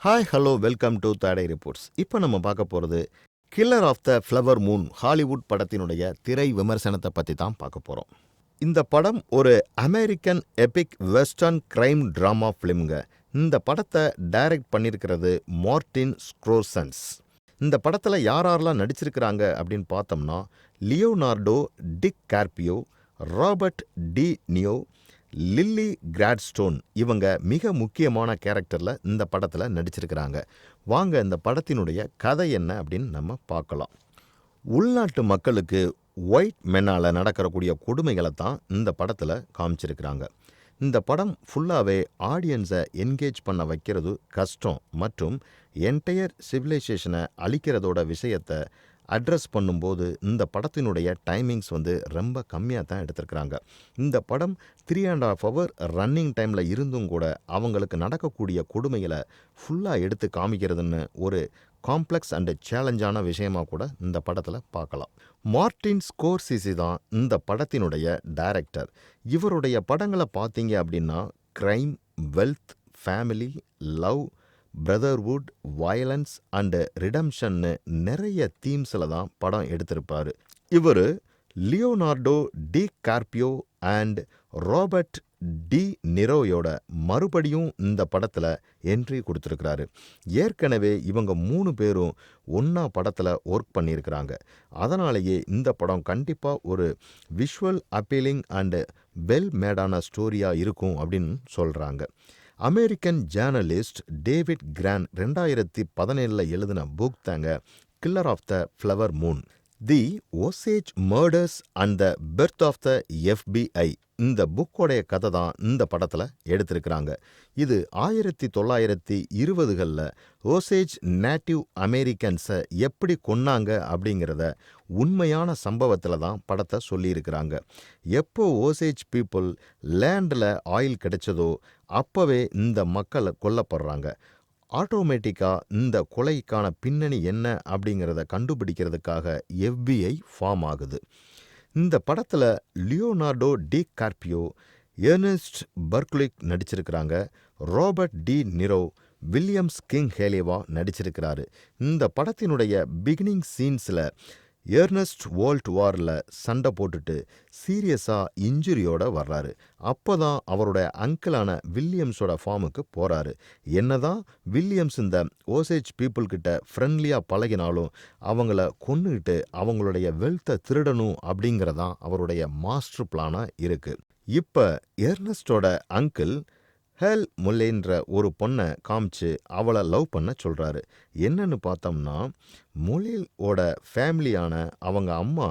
Hi hello welcome to today reports. இப்போ நம்ம பார்க்க போகிறது killer of the flower moon Hollywood படத்தினுடைய திரை விமர்சனத்தை பற்றி தான் பார்க்க போகிறோம். இந்த படம் ஒரு American epic western crime drama ஃபிலிம்ங்க. இந்த படத்தை டைரக்ட் பண்ணியிருக்கிறது மார்ட்டின் ஸ்க்ரோசன்ஸ். இந்த படத்தில் யாரெல்லாம் நடிச்சிருக்கிறாங்க அப்படின்னு பார்த்தோம்னா Leonardo DiCaprio, Robert De Niro, Lily Gladstone இவங்க மிக முக்கியமான கேரக்டரில் இந்த படத்தில் நடிச்சிருக்கிறாங்க. வாங்க இந்த படத்தினுடைய கதை என்ன அப்படின்னு நம்ம பார்க்கலாம். உள்நாட்டு மக்களுக்கு ஒயிட் மென்னால் நடக்கக்கூடிய கொடுமைகளை தான் இந்த படத்தில் காமிச்சிருக்கிறாங்க. இந்த படம் ஃபுல்லாகவே ஆடியன்ஸை என்கேஜ் பண்ண வைக்கிறது கஷ்டம் மற்றும் என்டையர் சிவிலைசேஷனை அழிக்கிறதோட விஷயத்தை அட்ரஸ் பண்ணும்போது இந்த படத்தினுடைய டைமிங்ஸ் ரொம்ப கம்மியாக தான் எடுத்திருக்கிறாங்க. இந்த படம் 3.5 hour ரன்னிங் டைமில் இருந்தும் கூட அவங்களுக்கு நடக்கக்கூடிய கொடுமைகளை ஃபுல்லாக எடுத்து காமிக்கிறதுன்னு ஒரு காம்ப்ளெக்ஸ் அண்டு சேலஞ்சான விஷயமாக கூட இந்த படத்தில் பார்க்கலாம். மார்ட்டின் ஸ்கோர்சிசி தான் இந்த படத்தினுடைய டைரக்டர். இவருடைய படங்களை பார்த்தீங்க அப்படின்னா crime, wealth, family, love, brotherhood, violence and ரிடம்ஷன்னு நிறைய தீம்ஸில் தான் படம் எடுத்திருப்பார். இவர் Leonardo DiCaprio and Robert De நிரோயோட மறுபடியும் இந்த படத்தில் என்ட்ரி கொடுத்துருக்கிறாரு. ஏற்கனவே இவங்க 3 பேரும் ஒன்றா படத்தில் ஒர்க் பண்ணியிருக்கிறாங்க. அதனாலேயே இந்த படம் கண்டிப்பாக ஒரு விஷுவல் அப்பீலிங் அண்டு வெல் மேடான ஸ்டோரியாக இருக்கும் அப்படின்னு சொல்கிறாங்க. அமெரிக்கன் ஜேர்னலிஸ்ட் டேவிட் கிரான் 2017 எழுதின புக் தாங்க killer of the flower moon, the Osage murders and the birth of the FBI. இந்த புக்கோடைய கதை தான் இந்த படத்தில் எடுத்திருக்கிறாங்க. இது 1920களில் ஓசேஜ் நேட்டிவ் அமெரிக்கன்ஸை எப்படி கொன்னாங்க அப்படிங்கிறத உண்மையான சம்பவத்தில் தான் படத்தை சொல்லியிருக்கிறாங்க. எப்போ ஓசேஜ் பீப்புள் லேண்டில் ஆயில் கிடைச்சதோ அப்போவே இந்த மக்கள் கொல்லப்படுறாங்க. ஆட்டோமேட்டிக்காக இந்த கொலைக்கான பின்னணி என்ன அப்படிங்கிறத கண்டுபிடிக்கிறதுக்காக FBI ஃபார்ம் ஆகுது. இந்த படத்தில் லியோனார்டோ டிகார்பியோ, எர்னஸ்ட் பர்க்லிக் நடிச்சிருக்கிறாங்க. Robert De Niro, Williams King ஹேலேவா நடிச்சிருக்கிறாரு. இந்த படத்தினுடைய பிகினிங் சீன்ஸில் எர்னஸ்ட் வேர்ல்ட் வாரில் சண்டை போட்டுட்டு சீரியஸாக இன்ஜுரியோடு வர்றாரு. அப்போ தான் அவருடைய அங்கிளான வில்லியம்ஸோட ஃபார்முக்கு போகிறாரு. என்னதான் வில்லியம்ஸ் இந்த ஓசேஜ் பீப்புள்கிட்ட ஃப்ரெண்ட்லியாக பழகினாலும் அவங்கள கொன்னுக்கிட்டு அவங்களுடைய வெல்த்தை திருடணும் அப்படிங்கிறதான் அவருடைய மாஸ்டர் பிளானாக இருக்குது. இப்போ எர்னஸ்டோட அங்கிள் ஹேல் முல்லேன்ற ஒரு பொண்ணை காமிச்சு அவளை லவ் பண்ண சொல்கிறாரு. என்னன்னு பார்த்தோம்னா முல்லேவோட ஃபேமிலியான அவங்க அம்மா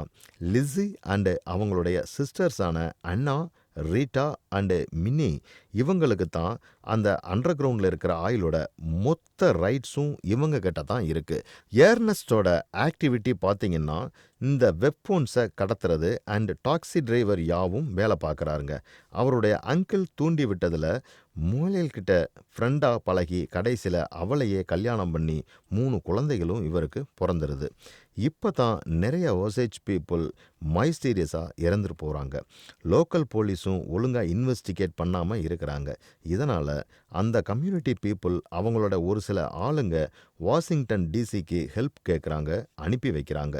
லிஸி அண்டு அவங்களுடைய சிஸ்டர்ஸான அண்ணா, ரீட்டா அண்டு மினி இவங்களுக்கு தான் அந்த அண்டர் கிரவுண்டில் இருக்கிற ஆயிலோட மொத்த ரைட்ஸும் இவங்க கிட்ட தான் இருக்குது. ஏர்னஸ்டோட ஆக்டிவிட்டி பார்த்தீங்கன்னா இந்த வெப்போன்ஸை கடத்துறது அண்ட் டாக்ஸி டிரைவர் யாவும் வேலை பார்க்குறாருங்க. அவருடைய அங்கிள் தூண்டி விட்டதில் மூலையில்கிட்ட ஃப்ரெண்டாக பழகி கடைசியில் அவளையே கல்யாணம் பண்ணி 3 குழந்தைகளும் இவருக்கு பிறந்துருது. இப்போ தான் நிறைய ஓசேஜ் பீப்புள் மைஸ்டீரியஸாக இறந்துட்டு போகிறாங்க. லோக்கல் போலீஸும் ஒழுங்காக இன்வெஸ்டிகேட் பண்ணாமல் இருக்கிறாங்க. இதனால் அந்த கம்யூனிட்டி பீப்புள் அவங்களோட ஒரு சில ஆளுங்க வாஷிங்டன் டிசிக்கு ஹெல்ப் கேட்குறாங்க, அனுப்பி வைக்கிறாங்க.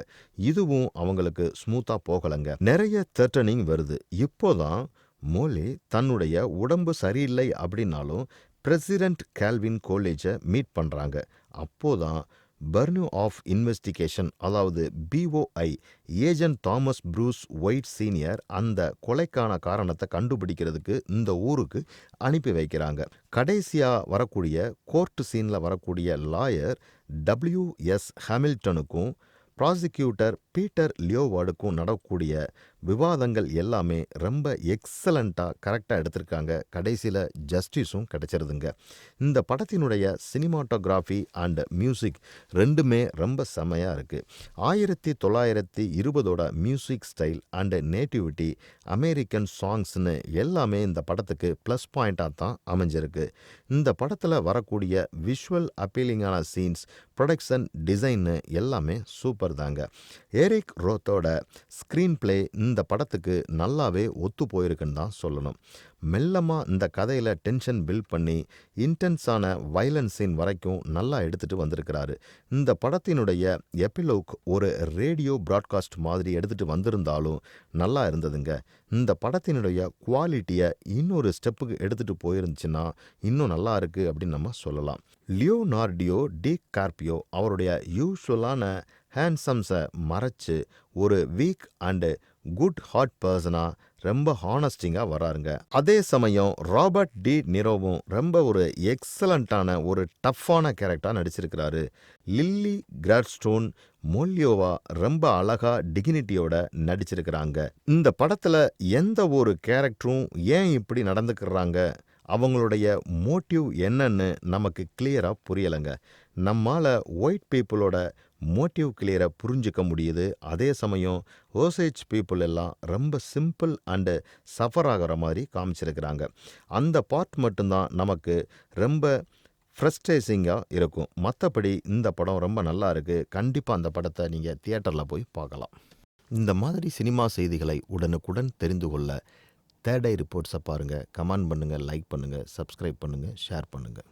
இதுவும் அவங்களுக்கு ஸ்மூத்தாக போகலைங்க. நிறைய த்ரெட்டனிங் வருது. இப்போதான் மோலே தன்னுடைய உடம்பு சரியில்லை அப்படின்னாலும் பிரசிடென்ட் கால்வின் கோலேஜை மீட் பண்ணுறாங்க. அப்போதான் பர்னியூ ஆஃப் இன்வெஸ்டிகேஷன், அதாவது BOI agent Thomas Bruce white senior அந்த கொலைக்கான காரணத்தை கண்டுபிடிக்கிறதுக்கு இந்த ஊருக்கு அனுப்பி வைக்கிறாங்க. கடைசியாக வரக்கூடிய கோர்ட் சீனில் வரக்கூடிய லாயர் WS ஹாமில்டனுக்கும் ப்ராசிக்யூட்டர் பீட்டர் லியோவார்டுக்கும் நடக்கக்கூடிய விவாதங்கள் எல்லாமே ரொம்ப எக்ஸலண்ட்டாக கரெக்டாக எடுத்திருக்காங்க. கடைசியில் ஜஸ்டிஸும் கிடைச்சிருதுங்க. இந்த படத்தினுடைய சினிமாட்டோகிராஃபி அண்ட் மியூசிக் ரெண்டுமே ரொம்ப செமையாக இருக்குது. 1920ஓட music style and nativity, American சாங்ஸ்னு எல்லாமே இந்த படத்துக்கு ப்ளஸ் பாயிண்ட்டாக தான் அமைஞ்சிருக்கு. இந்த படத்தில் வரக்கூடிய விஷுவல் அப்பீலிங்கான சீன்ஸ், ப்ரொடக்ஷன் டிசைன்னு எல்லாமே சூப்பர் தாங்க. எரிக் ரோத்தோட ஸ்க்ரீன் பிளே இந்த இந்த படத்துக்கு நல்லாவே ஒத்து போயிருக்குன்னு தான் சொல்லணும். மெல்லமா இந்த கதையில டென்ஷன் பில்ட் பண்ணி இன்டென்ஸான வயலன்ஸ் சீன் வரைக்கும் நல்லா எடுத்துட்டு வந்திருக்கிறாரு. இந்த படத்தினுடைய எபிலோக் ஒரு ரேடியோ பிராட்காஸ்ட் மாதிரி எடுத்துட்டு வந்திருந்தாலும் நல்லா இருந்ததுங்க. இந்த படத்தினுடைய குவாலிட்டியை இன்னொரு ஸ்டெப்புக்கு எடுத்துட்டு போயிருந்துச்சுன்னா இன்னும் நல்லா இருக்கு அப்படின்னு நம்ம சொல்லலாம். லியோனார்டியோ டி கார்பியோ அவருடைய யூஷுவலான ஹேண்ட்ஸம்ஸை மறைச்சு ஒரு வீக் அண்டு குட் ஹார்ட் பர்சனா ரொம்ப ஹானஸ்டிங்காக வராருங்க. அதே சமயம் ராபர்ட் டி நிரோவும் ரொம்ப ஒரு எக்ஸலண்ட்டான ஒரு டஃப்பான கேரக்டராக நடிச்சிருக்கிறாரு. லில்லி கிராட்ஸ்டோன் மோல்யோவா ரொம்ப அழகா டிக்னிட்டியோட நடிச்சிருக்கிறாங்க. இந்த படத்தில் எந்த ஒரு கேரக்டரும் ஏன் இப்படி நடந்துக்கிறாங்க, அவங்களுடைய மோட்டிவ் என்னன்னு நமக்கு கிளியராக புரியலைங்க. நம்மால் ஒயிட் பீப்புளோட மோட்டிவ் கிளியராக புரிஞ்சிக்க முடியுது. அதே சமயம் ஓசேஜ் பீப்புள் எல்லாம் ரொம்ப சிம்பிள் அண்டு சஃபர் ஆகிற மாதிரி காமிச்சிருக்கிறாங்க. அந்த பார்ட் மட்டும்தான் நமக்கு ரொம்ப ஃப்ரஸ்ட்ரேசிங்காக இருக்கும். மற்றபடி இந்த படம் ரொம்ப நல்லா இருக்குது. கண்டிப்பாக அந்த படத்தை நீங்கள் தியேட்டரில் போய் பார்க்கலாம். இந்த மாதிரி சினிமா செய்திகளை உடனுக்குடன் தெரிந்து கொள்ள தேர்ட் ஐ ரிப்போர்ட்ஸை பாருங்கள். கமெண்ட் பண்ணுங்கள், லைக் பண்ணுங்கள், சப்ஸ்கிரைப் பண்ணுங்கள், ஷேர் பண்ணுங்கள்.